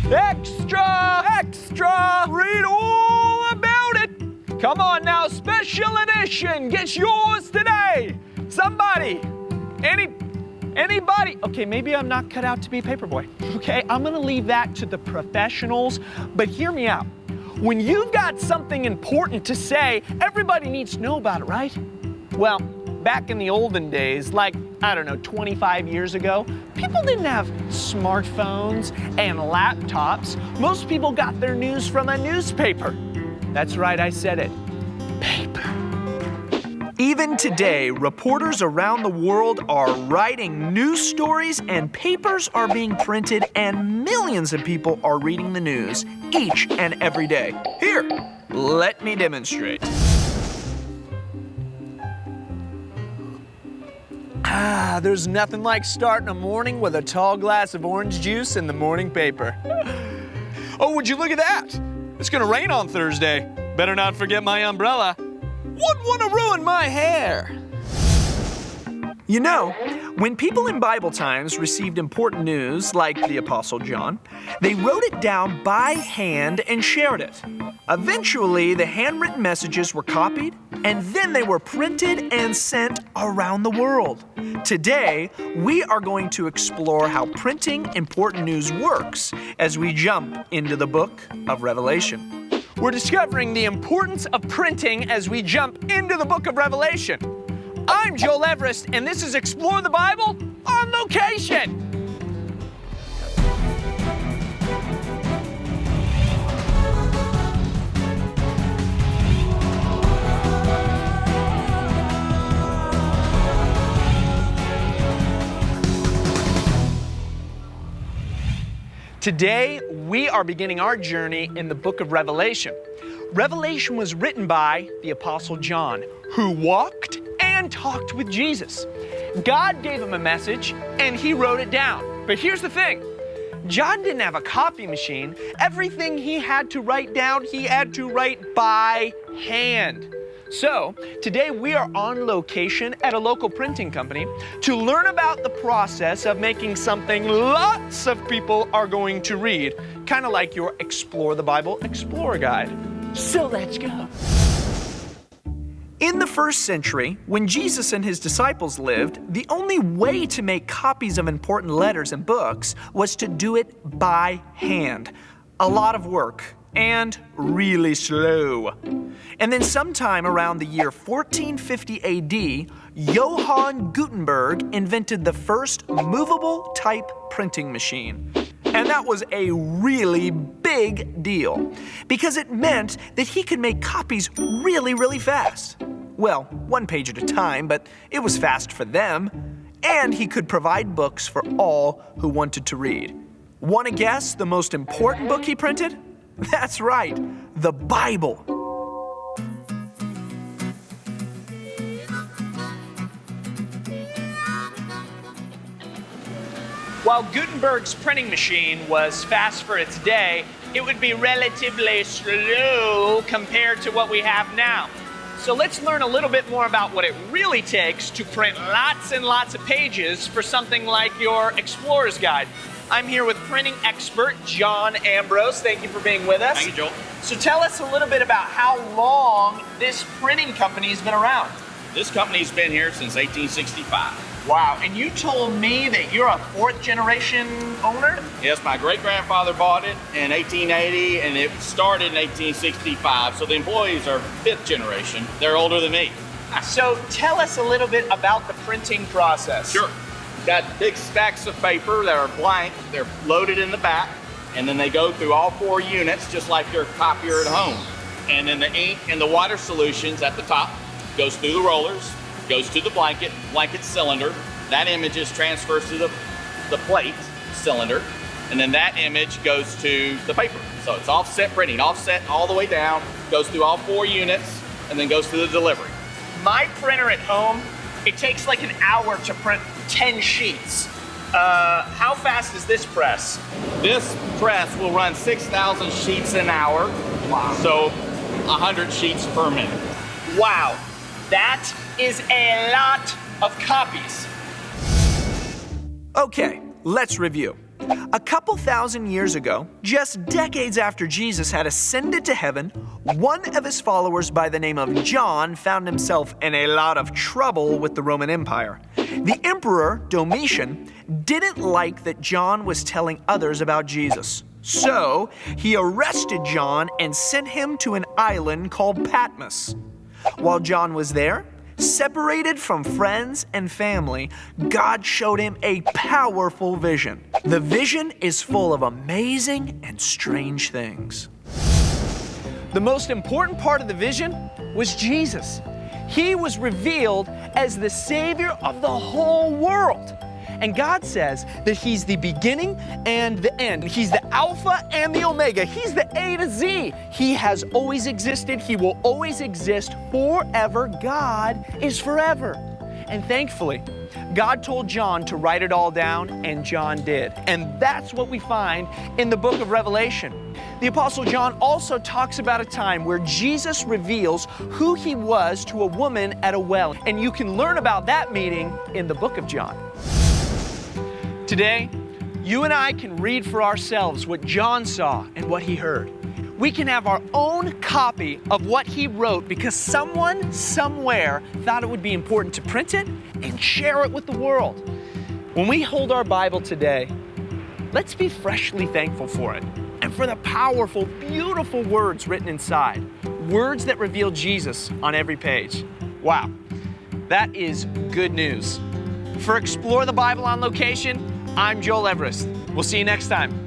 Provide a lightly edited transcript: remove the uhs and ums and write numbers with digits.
Extra! Extra! Read all about it! Come on now, special edition! Get yours today! Somebody! Anybody? Okay, maybe I'm not cut out to be Paperboy. Okay, I'm gonna leave that to the professionals, but hear me out. When you've got something important to say, everybody needs to know about it, right? Well, back in the olden days, like, I don't know, 25 years ago, people didn't have smartphones and laptops. Most people got their news from a newspaper. That's right, I said it. Paper. Even today, reporters around the world are writing news stories and papers are being printed and millions of people are reading the news each and every day. Here, let me demonstrate. There's nothing like starting a morning with a tall glass of orange juice in the morning paper. Oh, would you look at that? It's gonna rain on Thursday. Better not forget my umbrella. Wouldn't want to ruin my hair. You know, when people in Bible times received important news, like the Apostle John, they wrote it down by hand and shared it. Eventually, the handwritten messages were copied, and then they were printed and sent around the world. Today, we are going to explore how printing important news works as we jump into the book of Revelation. We're discovering the importance of printing as we jump into the book of Revelation. I'm Joel Everest, and this is Explore the Bible on location. Today, we are beginning our journey in the book of Revelation. Revelation was written by the Apostle John, who walked and talked with Jesus. God gave him a message, and he wrote it down. But here's the thing. John didn't have a copy machine. Everything he had to write down, he had to write by hand. So, today we are on location at a local printing company to learn about the process of making something lots of people are going to read, kind of like your Explore the Bible Explorer Guide. So let's go. In the first century, when Jesus and his disciples lived, the only way to make copies of important letters and books was to do it by hand. A lot of work. And really slow. And then sometime around the year 1450 AD, Johann Gutenberg invented the first movable type printing machine. And that was a really big deal because it meant that he could make copies really, really fast. Well, one page at a time, but it was fast for them. And he could provide books for all who wanted to read. Want to guess the most important book he printed? That's right, the Bible. While Gutenberg's printing machine was fast for its day, it would be relatively slow compared to what we have now. So let's learn a little bit more about what it really takes to print lots and lots of pages for something like your Explorer's Guide. I'm here with printing expert John Ambrose. Thank you for being with us. Thank you, Joel. So tell us a little bit about how long this printing company has been around. This company's been here since 1865. Wow, and you told me that you're a fourth generation owner? Yes, my great-grandfather bought it in 1880 and it started in 1865. So the employees are fifth generation. They're older than me. So tell us a little bit about the printing process. Sure. Got big stacks of paper that are blank. They're loaded in the back, and then they go through all four units, just like your copier at home. And then the ink and the water solutions at the top goes through the rollers, goes to the blanket cylinder. That image is transfers to the plate cylinder, and then that image goes to the paper. So it's offset printing, offset all the way down, goes through all four units, and then goes to the delivery. My printer at home, it takes like an hour to print 10 sheets. How fast is this press? This press will run 6,000 sheets an hour. Wow. So 100 sheets per minute. Wow, that is a lot of copies. Okay, let's review. A couple thousand years ago, just decades after Jesus had ascended to heaven, one of his followers by the name of John found himself in a lot of trouble with the Roman Empire. The emperor, Domitian, didn't like that John was telling others about Jesus. So he arrested John and sent him to an island called Patmos. While John was there, separated from friends and family, God showed him a powerful vision. The vision is full of amazing and strange things. The most important part of the vision was Jesus. He was revealed as the Savior of the whole world. And God says that He's the beginning and the end. He's the Alpha and the Omega. He's the A to Z. He has always existed. He will always exist forever. God is forever. And thankfully, God told John to write it all down, and John did. And that's what we find in the book of Revelation. The Apostle John also talks about a time where Jesus reveals who He was to a woman at a well. And you can learn about that meeting in the book of John. Today, you and I can read for ourselves what John saw and what he heard. We can have our own copy of what he wrote because someone somewhere thought it would be important to print it and share it with the world. When we hold our Bible today, let's be freshly thankful for it and for the powerful, beautiful words written inside. Words that reveal Jesus on every page. Wow, that is good news. For Explore the Bible on Location, I'm Joel Everest. We'll see you next time.